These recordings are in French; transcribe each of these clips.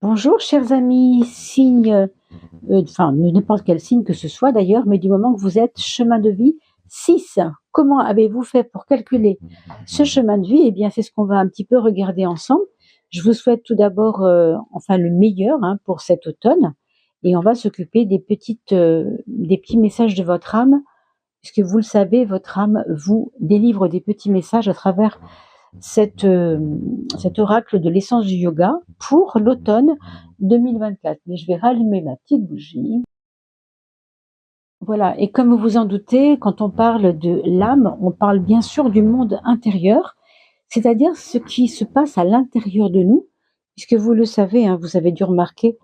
Bonjour chers amis, signe, enfin n'importe quel signe que ce soit d'ailleurs, mais du moment que vous êtes chemin de vie 6, comment avez-vous fait pour calculer ce chemin de vie? Eh bien c'est ce qu'on va un petit peu regarder ensemble. Je vous souhaite tout d'abord enfin le meilleur pour cet automne et on va s'occuper des petits messages de votre âme, puisque vous le savez, votre âme vous délivre des petits messages à travers cet, euh, cet oracle de l'essence du yoga pour l'automne 2024. Mais je vais rallumer ma petite bougie. Voilà, et comme vous vous en doutez, quand on parle de l'âme, on parle bien sûr du monde intérieur, c'est-à-dire ce qui se passe à l'intérieur de nous, puisque vous le savez, vous avez dû remarquer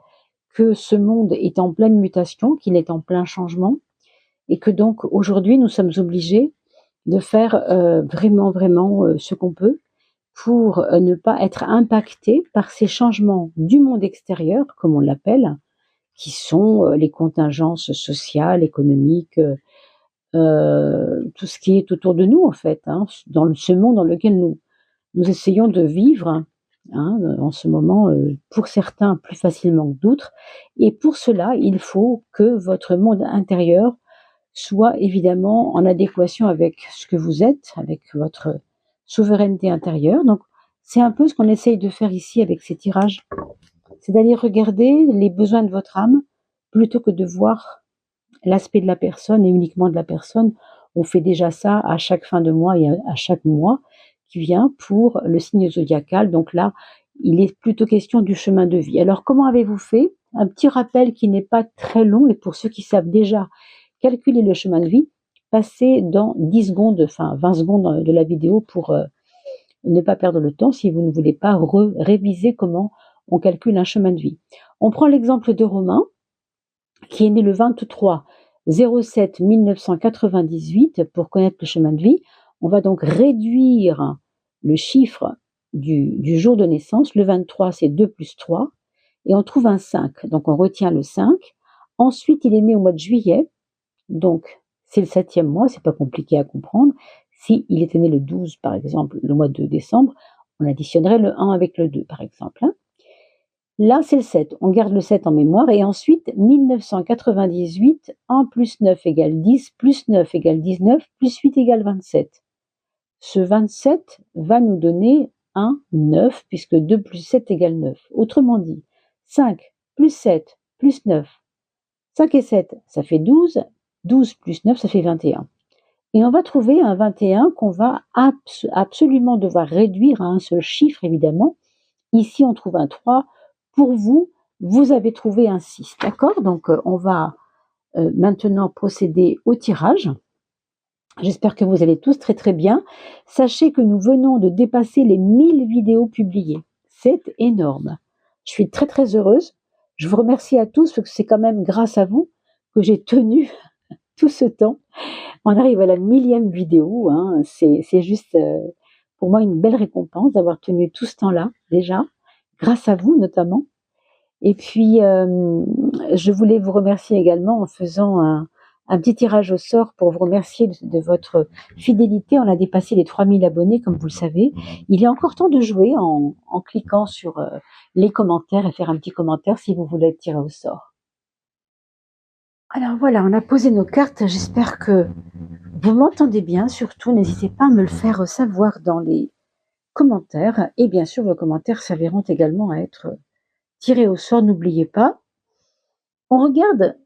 que ce monde est en pleine mutation, qu'il est en plein changement, et que donc aujourd'hui nous sommes obligés de faire vraiment ce qu'on peut pour ne pas être impacté par ces changements du monde extérieur, comme on l'appelle, qui sont les contingences sociales, économiques, tout ce qui est autour de nous en fait, dans ce monde dans lequel nous essayons de vivre en ce moment, pour certains plus facilement que d'autres. Et pour cela, il faut que votre monde intérieur soit évidemment en adéquation avec ce que vous êtes, avec votre souveraineté intérieure. Donc, c'est un peu ce qu'on essaye de faire ici avec ces tirages. C'est d'aller regarder les besoins de votre âme plutôt que de voir l'aspect de la personne et uniquement de la personne. On fait déjà ça à chaque fin de mois et à chaque mois qui vient pour le signe zodiacal. Donc là, il est plutôt question du chemin de vie. Alors, comment avez-vous fait? Un petit rappel qui n'est pas très long et pour ceux qui savent déjà calculer le chemin de vie, passez dans 10 secondes, enfin 20 secondes de la vidéo pour ne pas perdre le temps si vous ne voulez pas réviser comment on calcule un chemin de vie. On prend l'exemple de Romain, qui est né le 23 07 1998 pour connaître le chemin de vie. On va donc réduire le chiffre du jour de naissance. Le 23, c'est 2 plus 3. Et on trouve un 5. Donc on retient le 5. Ensuite, il est né au mois de juillet. Donc, c'est le 7e mois, c'est pas compliqué à comprendre. Si il était né le 12, par exemple, le mois de décembre, on additionnerait le 1 avec le 2, par exemple. Là, c'est le 7. On garde le 7 en mémoire. Et ensuite, 1998, 1 plus 9 égale 10, plus 9 égale 19, plus 8 égale 27. Ce 27 va nous donner un 9, puisque 2 plus 7 égale 9. Autrement dit, 5 plus 7 plus 9. 5 et 7, ça fait 12. 12 plus 9, ça fait 21. Et on va trouver un 21 qu'on va absolument devoir réduire à un seul chiffre, évidemment. Ici, on trouve un 3. Pour vous, vous avez trouvé un 6. D'accord? Donc, on va maintenant procéder au tirage. J'espère que vous allez tous très très bien. Sachez que nous venons de dépasser les 1000 vidéos publiées. C'est énorme. Je suis très très heureuse. Je vous remercie à tous parce que c'est quand même grâce à vous que j'ai tenu tout ce temps. On arrive à la 1000e vidéo. C'est juste pour moi une belle récompense d'avoir tenu tout ce temps-là déjà, grâce à vous notamment. Et puis, je voulais vous remercier également en faisant un petit tirage au sort pour vous remercier de votre fidélité. On a dépassé les 3000 abonnés, comme vous le savez. Il est encore temps de jouer en cliquant sur les commentaires et faire un petit commentaire si vous voulez être tiré au sort. Alors voilà, on a posé nos cartes. J'espère que vous m'entendez bien. Surtout, n'hésitez pas à me le faire savoir dans les commentaires. Et bien sûr, vos commentaires serviront également à être tirés au sort. N'oubliez pas. On regarde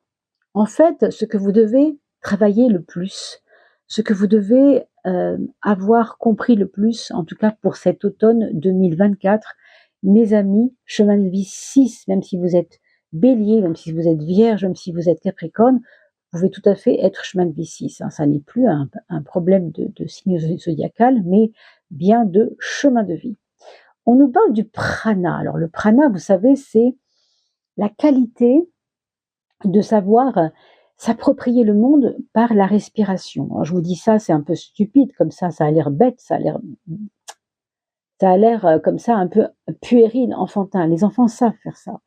en fait ce que vous devez travailler le plus, ce que vous devez avoir compris le plus, en tout cas pour cet automne 2024. Mes amis, chemin de vie 6, même si vous êtes bélier, même si vous êtes vierge, même si vous êtes capricorne, vous pouvez tout à fait être chemin de vie 6. Ça n'est plus un problème de signe zodiacal, mais bien de chemin de vie. On nous parle du prana. Alors le prana, vous savez, c'est la qualité de savoir s'approprier le monde par la respiration. Alors, je vous dis ça, c'est un peu stupide, comme ça a l'air bête, ça a l'air comme ça un peu puéril, enfantin. Les enfants savent faire ça.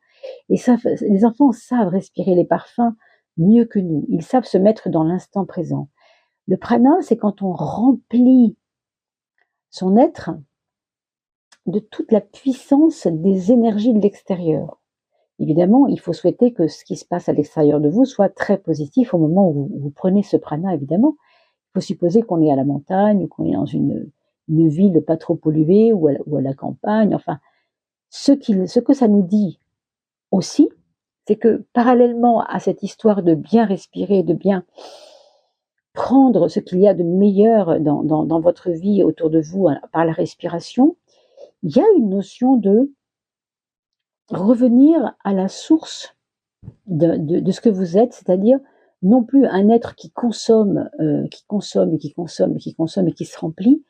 Et les enfants savent respirer les parfums mieux que nous. Ils savent se mettre dans l'instant présent. Le prana, c'est quand on remplit son être de toute la puissance des énergies de l'extérieur. Évidemment, il faut souhaiter que ce qui se passe à l'extérieur de vous soit très positif au moment où vous prenez ce prana, évidemment. Il faut supposer qu'on est à la montagne, ou qu'on est dans une ville pas trop polluée, ou à la campagne. Enfin, ce que ça nous dit aussi, c'est que parallèlement à cette histoire de bien respirer, de bien prendre ce qu'il y a de meilleur dans votre vie autour de vous par la respiration, il y a une notion de revenir à la source de ce que vous êtes, c'est-à-dire non plus un être qui consomme et qui consomme et qui consomme et qui se remplit,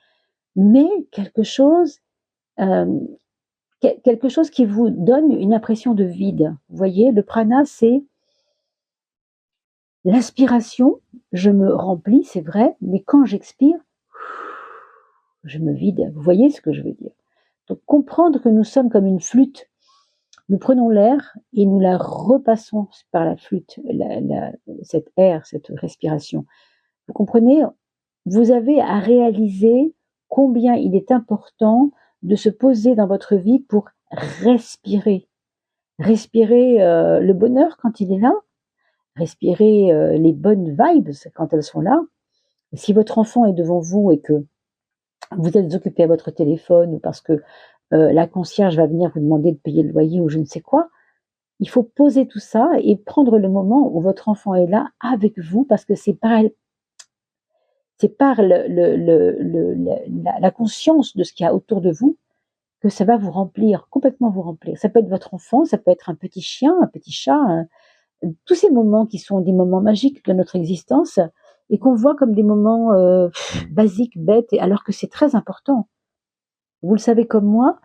mais quelque chose qui vous donne une impression de vide. Vous voyez, le prana, c'est l'inspiration, je me remplis, c'est vrai, mais quand j'expire, je me vide. Vous voyez ce que je veux dire? Donc comprendre que nous sommes comme une flûte. Nous prenons l'air et nous la repassons par la flûte, cet air, cette respiration. Vous comprenez? Vous avez à réaliser combien il est important de se poser dans votre vie pour respirer. Respirer le bonheur quand il est là, respirer les bonnes vibes quand elles sont là. Si votre enfant est devant vous et que vous êtes occupé à votre téléphone ou parce que la concierge va venir vous demander de payer le loyer ou je ne sais quoi, il faut poser tout ça et prendre le moment où votre enfant est là avec vous parce que c'est par la conscience de ce qu'il y a autour de vous que ça va vous remplir, complètement vous remplir. Ça peut être votre enfant, ça peut être un petit chien, un petit chat, tous ces moments qui sont des moments magiques de notre existence et qu'on voit comme des moments basiques, bêtes, alors que c'est très important. Vous le savez comme moi,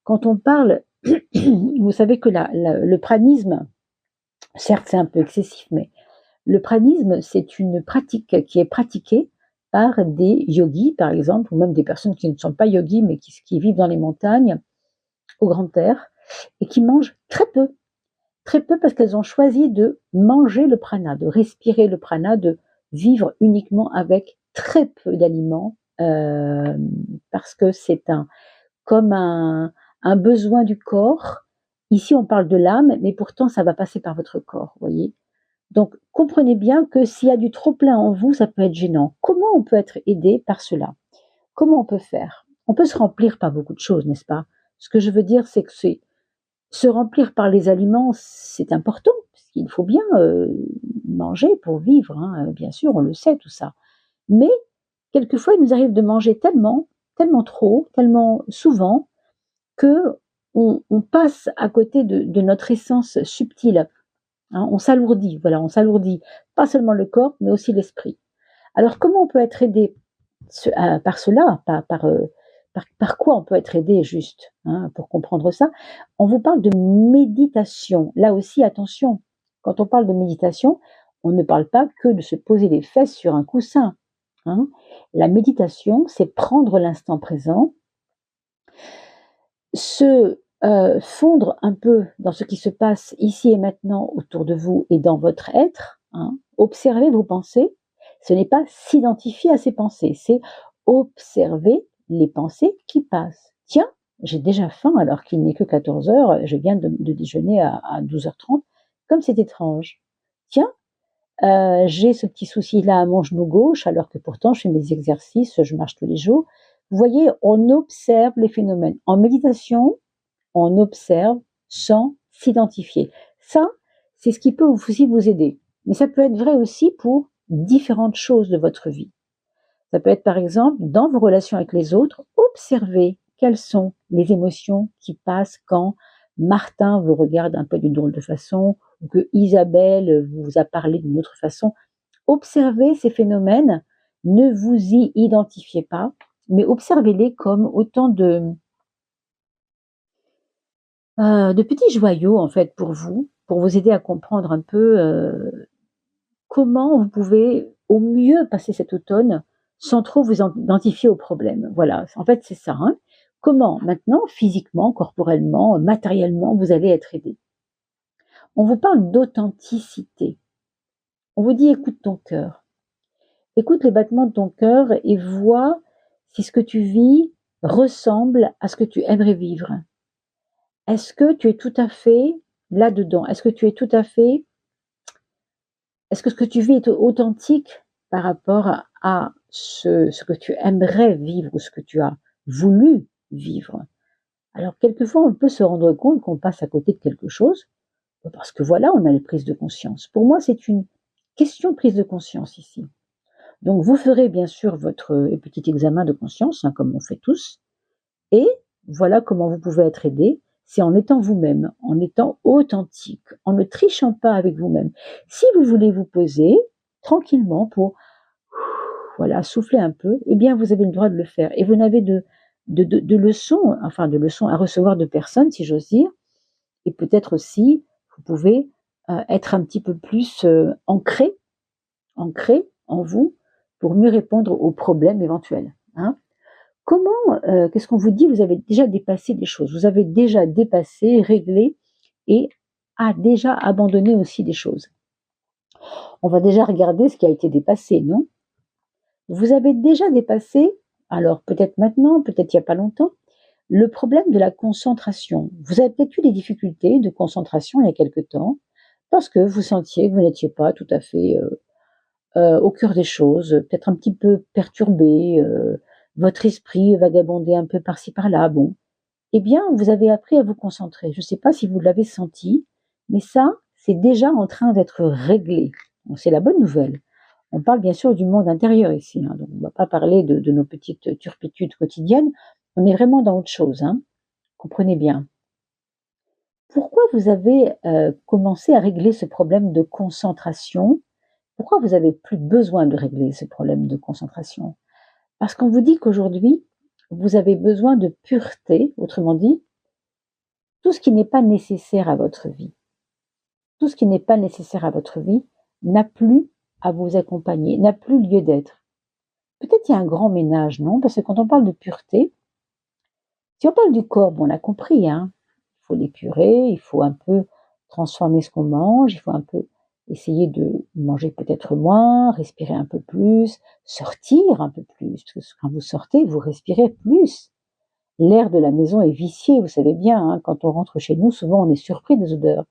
quand on parle, vous savez que le pranisme, certes c'est un peu excessif, mais le pranisme c'est une pratique qui est pratiquée par des yogis par exemple, ou même des personnes qui ne sont pas yogis mais qui vivent dans les montagnes, au grand air, et qui mangent très peu parce qu'elles ont choisi de manger le prana, de respirer le prana, de vivre uniquement avec très peu d'aliments, parce que c'est comme un besoin du corps. Ici, on parle de l'âme, mais pourtant, ça va passer par votre corps, voyez. Donc, comprenez bien que s'il y a du trop-plein en vous, ça peut être gênant. Comment on peut être aidé par cela? Comment on peut faire? On peut se remplir par beaucoup de choses, n'est-ce pas? Ce que je veux dire, c'est que se remplir par les aliments, c'est important, parce qu'il faut bien manger pour vivre, hein, bien sûr, on le sait tout ça. Mais quelquefois, il nous arrive de manger tellement, tellement trop, tellement souvent, que on passe à côté de notre essence subtile. Hein, on s'alourdit, voilà, on s'alourdit pas seulement le corps, mais aussi l'esprit. Alors, comment on peut être aidé par cela, par quoi on peut être aidé juste, hein, pour comprendre ça? On vous parle de méditation. Là aussi, attention, quand on parle de méditation, on ne parle pas que de se poser les fesses sur un coussin. Hein. La méditation, c'est prendre l'instant présent, se fondre un peu dans ce qui se passe ici et maintenant autour de vous et dans votre être, hein, observer vos pensées. Ce n'est pas s'identifier à ces pensées, c'est observer les pensées qui passent. Tiens, j'ai déjà faim alors qu'il n'est que 14 heures, je viens de déjeuner à 12h30, comme c'est étrange. Tiens, j'ai ce petit souci-là à mon genou gauche alors que pourtant je fais mes exercices, je marche tous les jours. Vous voyez, on observe les phénomènes. En méditation, on observe sans s'identifier. Ça, c'est ce qui peut aussi vous aider. Mais ça peut être vrai aussi pour différentes choses de votre vie. Ça peut être par exemple dans vos relations avec les autres, observez quelles sont les émotions qui passent quand Martin vous regarde un peu d'une drôle de façon ou que Isabelle vous a parlé d'une autre façon. Observez ces phénomènes, ne vous y identifiez pas, mais observez-les comme autant de petits joyaux en fait pour vous aider à comprendre un peu comment vous pouvez au mieux passer cet automne sans trop vous identifier au problème. Voilà, en fait c'est ça. Hein. Comment maintenant, physiquement, corporellement, matériellement, vous allez être aidé. On vous parle d'authenticité. On vous dit écoute ton cœur. Écoute les battements de ton cœur et vois si ce que tu vis ressemble à ce que tu aimerais vivre. Est-ce que tu es tout à fait là-dedans? Est-ce que tu es tout à fait, est-ce que ce que tu vis est authentique par rapport à ce que tu aimerais vivre ou ce que tu as voulu vivre? Alors, quelquefois, on peut se rendre compte qu'on passe à côté de quelque chose, parce que voilà, on a les prises de conscience. Pour moi, c'est une question de prise de conscience ici. Donc, vous ferez bien sûr votre petit examen de conscience, hein, comme on fait tous, et voilà comment vous pouvez être aidé, c'est en étant vous-même, en étant authentique, en ne trichant pas avec vous-même. Si vous voulez vous poser tranquillement pour voilà, souffler un peu, eh bien vous avez le droit de le faire. Et vous n'avez de leçons, enfin de leçons à recevoir de personne, si j'ose dire. Et peut-être aussi, vous pouvez être un petit peu plus ancré en vous pour mieux répondre aux problèmes éventuels. Hein. Comment, qu'est-ce qu'on vous dit? Vous avez déjà dépassé des choses. Vous avez déjà dépassé, réglé et a déjà abandonné aussi des choses. On va déjà regarder ce qui a été dépassé, non? Vous avez déjà dépassé, alors peut-être maintenant, peut-être il n'y a pas longtemps, le problème de la concentration. Vous avez peut-être eu des difficultés de concentration il y a quelque temps parce que vous sentiez que vous n'étiez pas tout à fait au cœur des choses, peut-être un petit peu perturbé, votre esprit vagabondait un peu par-ci par-là. Bon, eh bien, vous avez appris à vous concentrer. Je ne sais pas si vous l'avez senti, mais ça, c'est déjà en train d'être réglé. Donc, c'est la bonne nouvelle. On parle bien sûr du monde intérieur ici, hein, donc on ne va pas parler de nos petites turpitudes quotidiennes. On est vraiment dans autre chose, hein. Comprenez bien. Pourquoi vous avez commencé à régler ce problème de concentration? Pourquoi vous avez plus besoin de régler ce problème de concentration? Parce qu'on vous dit qu'aujourd'hui, vous avez besoin de pureté, autrement dit, tout ce qui n'est pas nécessaire à votre vie. Tout ce qui n'est pas nécessaire à votre vie n'a plus à vous accompagner, n'a plus lieu d'être. Peut-être il y a un grand ménage, non? Parce que quand on parle de pureté, si on parle du corps, bon, on a compris, hein, il faut l'épurer, il faut un peu transformer ce qu'on mange, il faut un peu essayer de manger peut-être moins, respirer un peu plus, sortir un peu plus, parce que quand vous sortez, vous respirez plus. L'air de la maison est vicié, vous savez bien, hein, quand on rentre chez nous, souvent on est surpris des odeurs.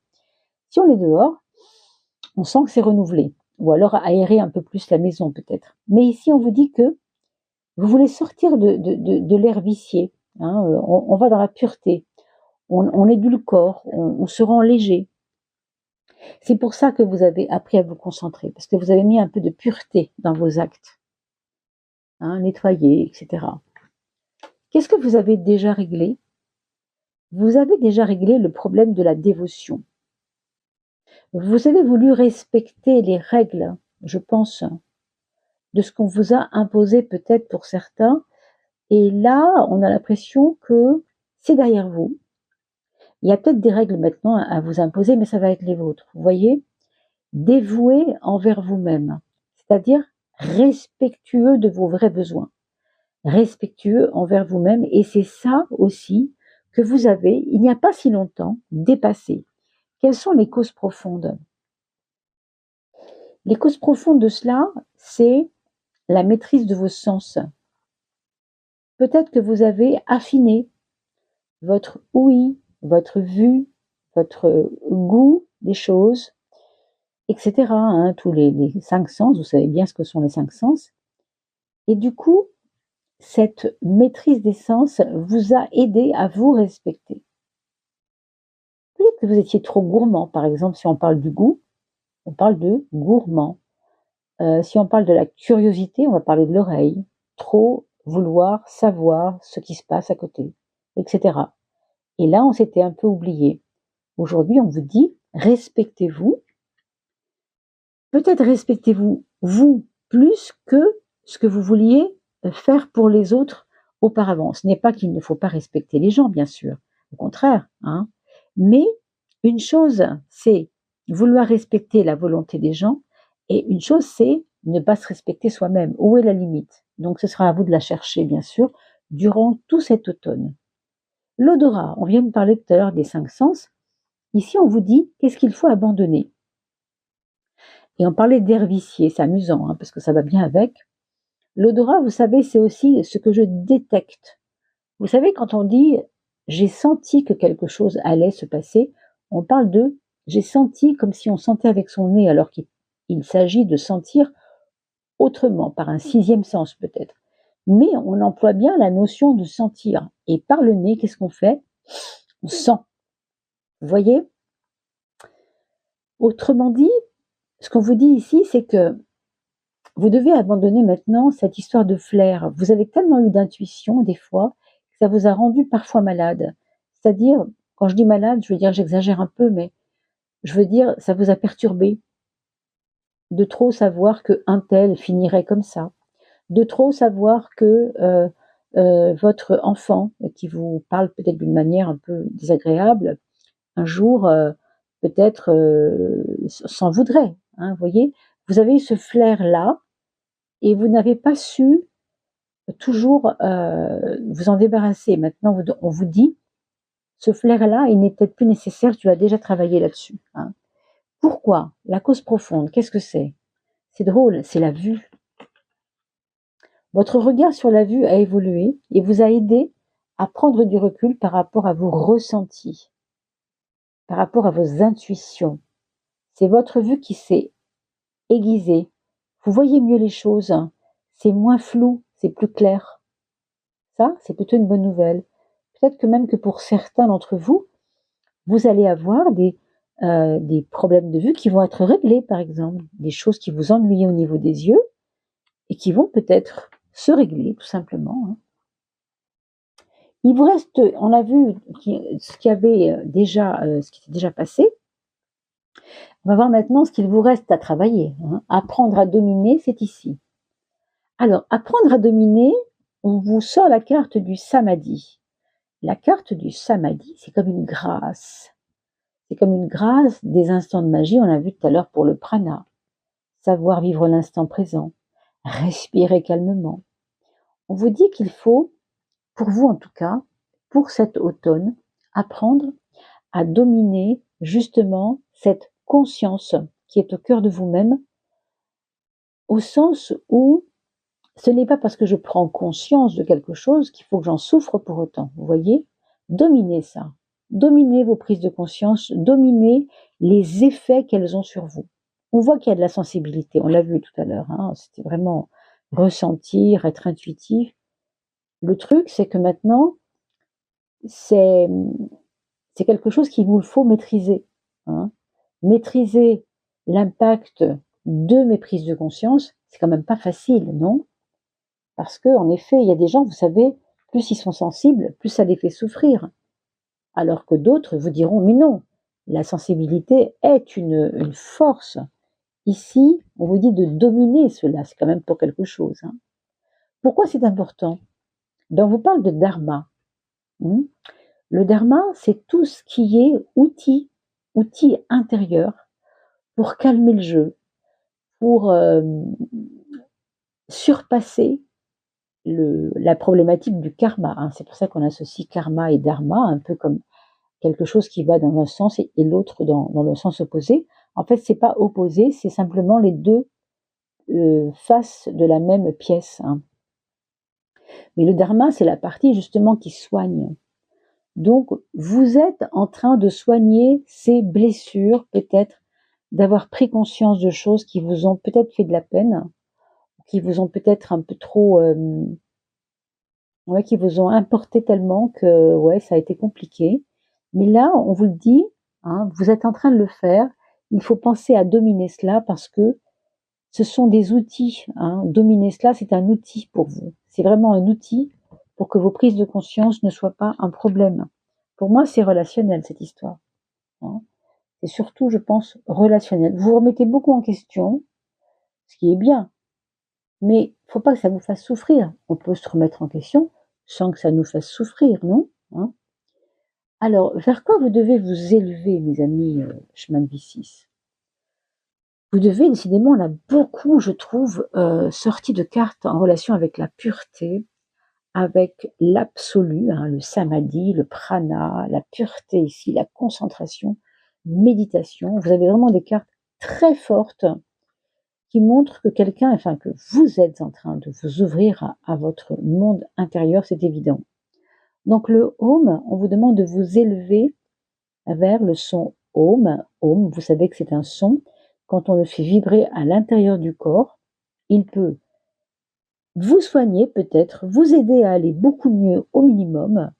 Si on est dehors, on sent que c'est renouvelé, ou alors aérer un peu plus la maison peut-être. Mais ici, on vous dit que vous voulez sortir de l'air vicié, hein, on va dans la pureté, on édulcore, on se rend léger. C'est pour ça que vous avez appris à vous concentrer, parce que vous avez mis un peu de pureté dans vos actes, hein, nettoyer, etc. Qu'est-ce que vous avez déjà réglé? Vous avez déjà réglé le problème de la dévotion. Vous avez voulu respecter les règles, je pense, de ce qu'on vous a imposé peut-être pour certains. Et là, on a l'impression que c'est derrière vous. Il y a peut-être des règles maintenant à vous imposer, mais ça va être les vôtres. Vous voyez, dévoué envers vous-même, c'est-à-dire respectueux de vos vrais besoins, respectueux envers vous-même. Et c'est ça aussi que vous avez, il n'y a pas si longtemps, dépassé. Quelles sont les causes profondes? Les causes profondes de cela, c'est la maîtrise de vos sens. Peut-être que vous avez affiné votre ouïe, votre vue, votre goût des choses, etc. Hein, tous les 5 sens, vous savez bien ce que sont les 5 sens. Et du coup, cette maîtrise des sens vous a aidé à vous respecter. Peut-être que vous étiez trop gourmand, par exemple, si on parle du goût, on parle de gourmand. Si on parle de la curiosité, on va parler de l'oreille. Trop vouloir savoir ce qui se passe à côté, etc. Et là, on s'était un peu oublié. Aujourd'hui, on vous dit, respectez-vous. Peut-être respectez-vous, vous, plus que ce que vous vouliez faire pour les autres auparavant. Ce n'est pas qu'il ne faut pas respecter les gens, bien sûr. Au contraire, hein. Mais une chose, c'est vouloir respecter la volonté des gens, et une chose, c'est ne pas se respecter soi-même. Où est la limite? Donc, ce sera à vous de la chercher, bien sûr, durant tout cet automne. L'odorat, on vient de parler tout à l'heure des 5 sens. Ici, on vous dit qu'est-ce qu'il faut abandonner. Et on parlait d'air vicié, c'est amusant, hein, parce que ça va bien avec. L'odorat, vous savez, c'est aussi ce que je détecte. Vous savez, quand on dit j'ai senti que quelque chose allait se passer, On parle de « j'ai senti » comme si on sentait avec son nez, alors qu'il s'agit de sentir autrement, par un sixième sens peut-être. Mais on emploie bien la notion de sentir. Et par le nez, qu'est-ce qu'on fait? On sent. Vous voyez? Autrement dit, ce qu'on vous dit ici, c'est que vous devez abandonner maintenant cette histoire de flair. Vous avez tellement eu d'intuition des fois que ça vous a rendu parfois malade. C'est-à-dire, quand je dis malade, je veux dire, j'exagère un peu, mais je veux dire, ça vous a perturbé de trop savoir qu'un tel finirait comme ça, de trop savoir que votre enfant, qui vous parle peut-être d'une manière un peu désagréable, un jour peut-être s'en voudrait. Hein, vous voyez, vous avez eu ce flair-là et vous n'avez pas su toujours vous en débarrasser. Maintenant, on vous dit, ce flair-là, il n'est peut-être plus nécessaire, tu as déjà travaillé là-dessus. Hein. Pourquoi? La cause profonde, qu'est-ce que c'est? C'est drôle, c'est la vue. Votre regard sur la vue a évolué et vous a aidé à prendre du recul par rapport à vos ressentis, par rapport à vos intuitions. C'est votre vue qui s'est aiguisée. Vous voyez mieux les choses. C'est moins flou, c'est plus clair. Ça, c'est plutôt une bonne nouvelle. Peut-être que même que pour certains d'entre vous, vous allez avoir des problèmes de vue qui vont être réglés, par exemple. Des choses qui vous ennuyaient au niveau des yeux et qui vont peut-être se régler, tout simplement. Hein. Il vous reste, on a vu ce qui avait déjà, ce qui s'est déjà passé. On va voir maintenant ce qu'il vous reste à travailler. Hein. Apprendre à dominer, c'est ici. Alors, apprendre à dominer, on vous sort la carte du samadhi. La carte du samadhi, c'est comme une grâce. C'est comme une grâce des instants de magie, on l'a vu tout à l'heure pour le prana. Savoir vivre l'instant présent, respirer calmement. On vous dit qu'il faut, pour vous en tout cas, pour cet automne, apprendre à dominer justement cette conscience qui est au cœur de vous-même, au sens où ce n'est pas parce que je prends conscience de quelque chose qu'il faut que j'en souffre pour autant. Vous voyez? Dominez ça. Dominez vos prises de conscience, dominez les effets qu'elles ont sur vous. On voit qu'il y a de la sensibilité, on l'a vu tout à l'heure, hein, c'était vraiment ressentir, être intuitif. Le truc, c'est que maintenant, c'est quelque chose qu'il vous faut maîtriser. Hein. Maîtriser l'impact de mes prises de conscience, c'est quand même pas facile, non? Parce que, en effet, il y a des gens, vous savez, plus ils sont sensibles, plus ça les fait souffrir. Alors que d'autres vous diront, mais non, la sensibilité est une force. Ici, on vous dit de dominer cela, c'est quand même pour quelque chose. Hein. Pourquoi c'est important? Ben, on vous parle de dharma. Le dharma, c'est tout ce qui est outil intérieur pour calmer le jeu, pour surpasser la problématique du karma. Hein. C'est pour ça qu'on associe karma et dharma, un peu comme quelque chose qui va dans un sens et l'autre dans le sens opposé. En fait, c'est pas opposé, c'est simplement les deux faces de la même pièce. Hein. Mais le dharma, c'est la partie justement qui soigne. Donc, vous êtes en train de soigner ces blessures, peut-être, d'avoir pris conscience de choses qui vous ont peut-être fait de la peine, qui vous ont peut-être un peu trop, qui vous ont importé tellement que, ça a été compliqué. Mais là, on vous le dit, hein, vous êtes en train de le faire. Il faut penser à dominer cela parce que ce sont des outils. Hein. Dominer cela, c'est un outil pour vous. C'est vraiment un outil pour que vos prises de conscience ne soient pas un problème. Pour moi, c'est relationnel, cette histoire. Hein. C'est surtout, je pense, relationnel. Vous vous remettez beaucoup en question, ce qui est bien. Mais il ne faut pas que ça vous fasse souffrir. On peut se remettre en question sans que ça nous fasse souffrir, non? Hein. Alors, vers quoi vous devez vous élever, mes amis chemin de vie 6? Vous devez, décidément, on a beaucoup, je trouve, sorti de cartes en relation avec la pureté, avec l'absolu, hein, le samadhi, le prana, la pureté ici, la concentration, méditation. Vous avez vraiment des cartes très fortes qui montrent que que vous êtes en train de vous ouvrir à votre monde intérieur, c'est évident. Donc le home, on vous demande de vous élever vers le son Om. Om, vous savez que c'est un son, quand on le fait vibrer à l'intérieur du corps, il peut vous soigner peut-être, vous aider à aller beaucoup mieux au minimum,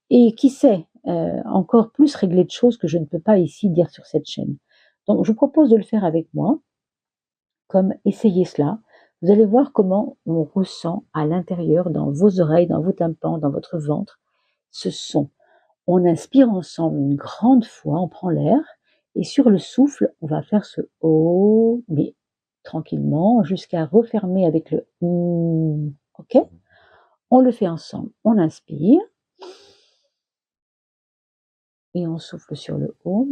et qui sait, encore plus régler de choses que je ne peux pas ici dire sur cette chaîne. Donc je vous propose de le faire avec moi, comme essayez cela. Vous allez voir comment on ressent à l'intérieur, dans vos oreilles, dans vos tympans, dans votre ventre, ce son. On inspire ensemble une grande fois, on prend l'air, et sur le souffle, on va faire ce O, mais tranquillement, jusqu'à refermer avec le ok? On le fait ensemble. On inspire, et on souffle sur le O.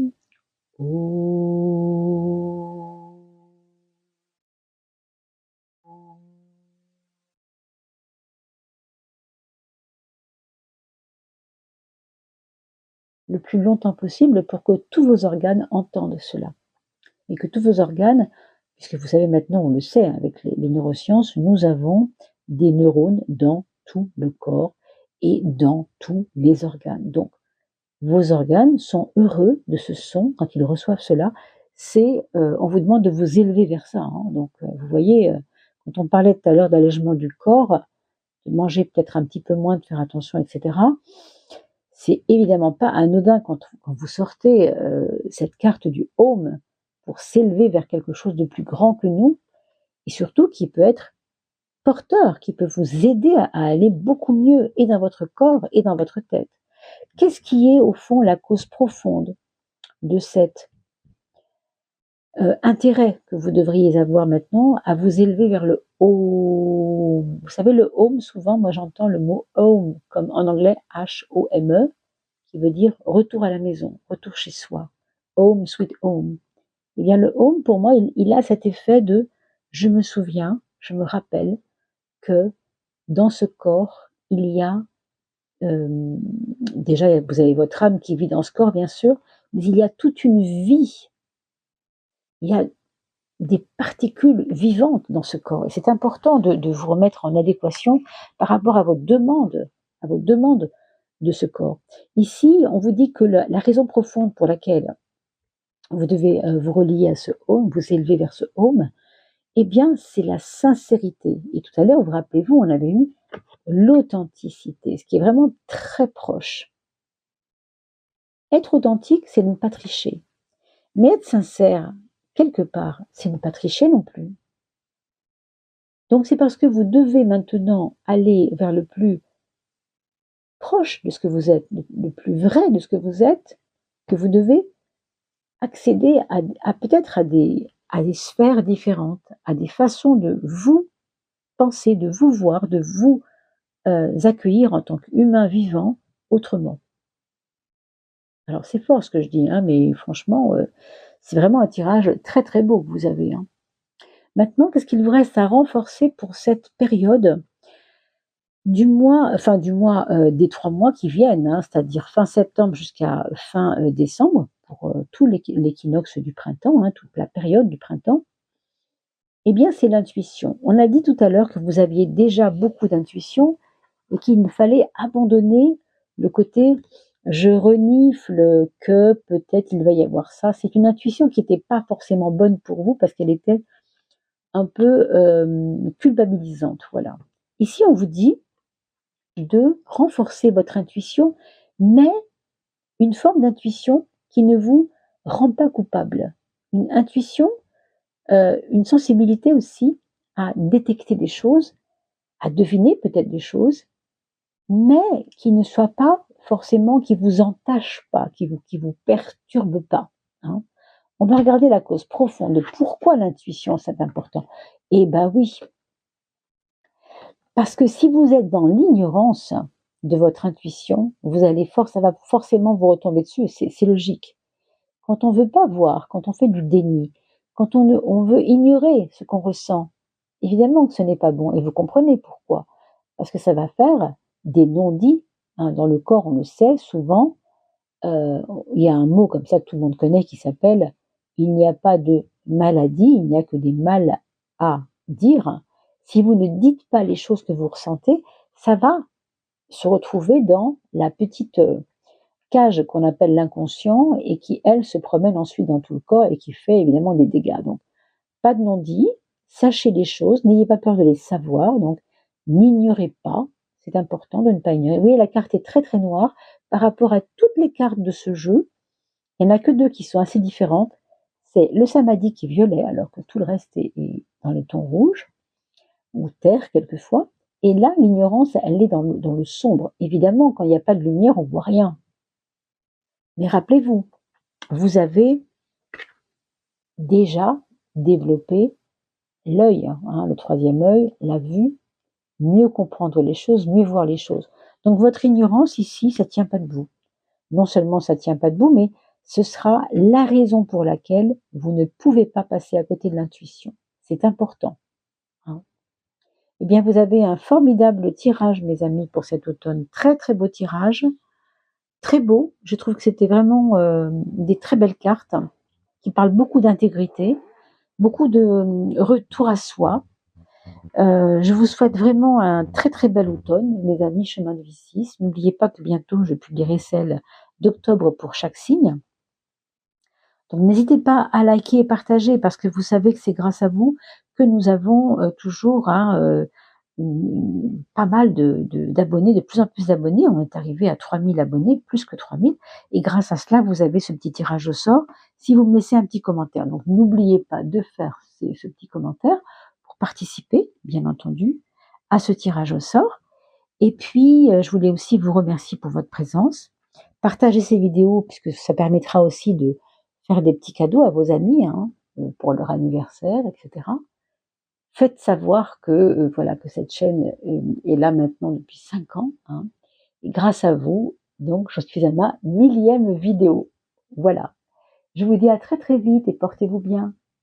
Le plus longtemps possible pour que tous vos organes entendent cela. Et que tous vos organes, puisque vous savez maintenant, on le sait avec les neurosciences, nous avons des neurones dans tout le corps et dans tous les organes. Donc, vos organes sont heureux de ce son quand ils reçoivent cela. On vous demande de vous élever vers ça. Donc, vous voyez, quand on parlait tout à l'heure d'allègement du corps, de manger peut-être un petit peu moins, de faire attention, etc. C'est évidemment pas anodin quand vous sortez cette carte du Home pour s'élever vers quelque chose de plus grand que nous, et surtout qui peut être porteur, qui peut vous aider à aller beaucoup mieux et dans votre corps et dans votre tête. Qu'est-ce qui est au fond la cause profonde de cet intérêt que vous devriez avoir maintenant à vous élever vers le Home? Vous savez, le Home, souvent, moi j'entends le mot home, comme en anglais H-O-M-E, qui veut dire retour à la maison, retour chez soi. Home, sweet home. Eh bien, le home, pour moi, il a cet effet de je me souviens, je me rappelle que dans ce corps, il y a déjà, vous avez votre âme qui vit dans ce corps, bien sûr, mais il y a toute une vie. Il y a des particules vivantes dans ce corps. Et c'est important de vous remettre en adéquation par rapport à vos demandes de ce corps. Ici, on vous dit que la raison profonde pour laquelle vous devez vous relier à ce home, vous élever vers ce home, eh bien, c'est la sincérité. Et tout à l'heure, vous rappelez-vous, on avait eu l'authenticité, ce qui est vraiment très proche. Être authentique, c'est ne pas tricher. Mais être sincère, quelque part, c'est ne pas tricher non plus. Donc c'est parce que vous devez maintenant aller vers le plus proche de ce que vous êtes, le plus vrai de ce que vous êtes, que vous devez accéder à peut-être à des sphères différentes, à des façons de vous penser, de vous voir, de vous accueillir en tant qu'humain vivant autrement. Alors c'est fort ce que je dis, mais franchement, c'est vraiment un tirage très très beau que vous avez. Maintenant, qu'est-ce qu'il vous reste à renforcer pour cette période du mois, des 3 mois qui viennent, c'est-à-dire fin septembre jusqu'à fin décembre, pour tout l'équinoxe du printemps, toute la période du printemps? Eh bien, c'est l'intuition. On a dit tout à l'heure que vous aviez déjà beaucoup d'intuition et qu'il fallait abandonner le côté je renifle que peut-être il va y avoir ça. C'est une intuition qui n'était pas forcément bonne pour vous parce qu'elle était un peu culpabilisante. Voilà. Ici, on vous dit de renforcer votre intuition, mais une forme d'intuition qui ne vous rend pas coupable. Une intuition, une sensibilité aussi à détecter des choses, à deviner peut-être des choses, mais qui ne soit pas forcément, qui vous entache pas, qui vous perturbe pas. On va regarder la cause profonde de pourquoi l'intuition c'est important. Eh ben oui, parce que si vous êtes dans l'ignorance de votre intuition, ça va forcément vous retomber dessus, c'est logique. Quand on veut pas voir, quand on fait du déni, quand on veut ignorer ce qu'on ressent, évidemment que ce n'est pas bon, et vous comprenez pourquoi. Parce que ça va faire des non-dits. Dans le corps, on le sait, souvent, il y a un mot comme ça que tout le monde connaît qui s'appelle « il n'y a pas de maladie, il n'y a que des mal à dire ». Si vous ne dites pas les choses que vous ressentez, ça va se retrouver dans la petite cage qu'on appelle l'inconscient et qui, elle, se promène ensuite dans tout le corps et qui fait évidemment des dégâts. Donc, pas de non-dit, sachez les choses, n'ayez pas peur de les savoir, donc n'ignorez pas, c'est important de ne pas ignorer. Vous voyez, la carte est très très noire par rapport à toutes les cartes de ce jeu. Il n'y en a que 2 qui sont assez différentes. C'est le samadhi qui est violet, alors que tout le reste est dans les tons rouges, ou terre quelquefois. Et là, l'ignorance, elle est dans le sombre. Évidemment, quand il n'y a pas de lumière, on ne voit rien. Mais rappelez-vous, vous avez déjà développé l'œil, hein, le 3e œil, la vue, mieux comprendre les choses, mieux voir les choses. Donc votre ignorance ici, ça ne tient pas debout. Non seulement ça ne tient pas debout, mais ce sera la raison pour laquelle vous ne pouvez pas passer à côté de l'intuition. C'est important. Hein. Eh bien, vous avez un formidable tirage, mes amis, pour cet automne. Très, très beau tirage. Très beau. Je trouve que c'était vraiment des très belles cartes qui parlent beaucoup d'intégrité, beaucoup de retour à soi. Je vous souhaite vraiment un très très bel automne, mes amis, chemin de vie 6. N'oubliez pas que bientôt je publierai celle d'octobre pour chaque signe. Donc n'hésitez pas à liker et partager parce que vous savez que c'est grâce à vous que nous avons toujours pas mal d'abonnés, de plus en plus d'abonnés. On est arrivé à 3000 abonnés, plus que 3000. Et grâce à cela, vous avez ce petit tirage au sort si vous me laissez un petit commentaire. Donc n'oubliez pas de faire ce petit commentaire pour participer, bien entendu, à ce tirage au sort. Et puis, je voulais aussi vous remercier pour votre présence. Partagez ces vidéos puisque ça permettra aussi de faire des petits cadeaux à vos amis hein, pour leur anniversaire, etc. Faites savoir que voilà que cette chaîne est là maintenant depuis 5 ans. Hein, et grâce à vous, donc, je suis à ma 1000e vidéo. Voilà. Je vous dis à très très vite et portez-vous bien.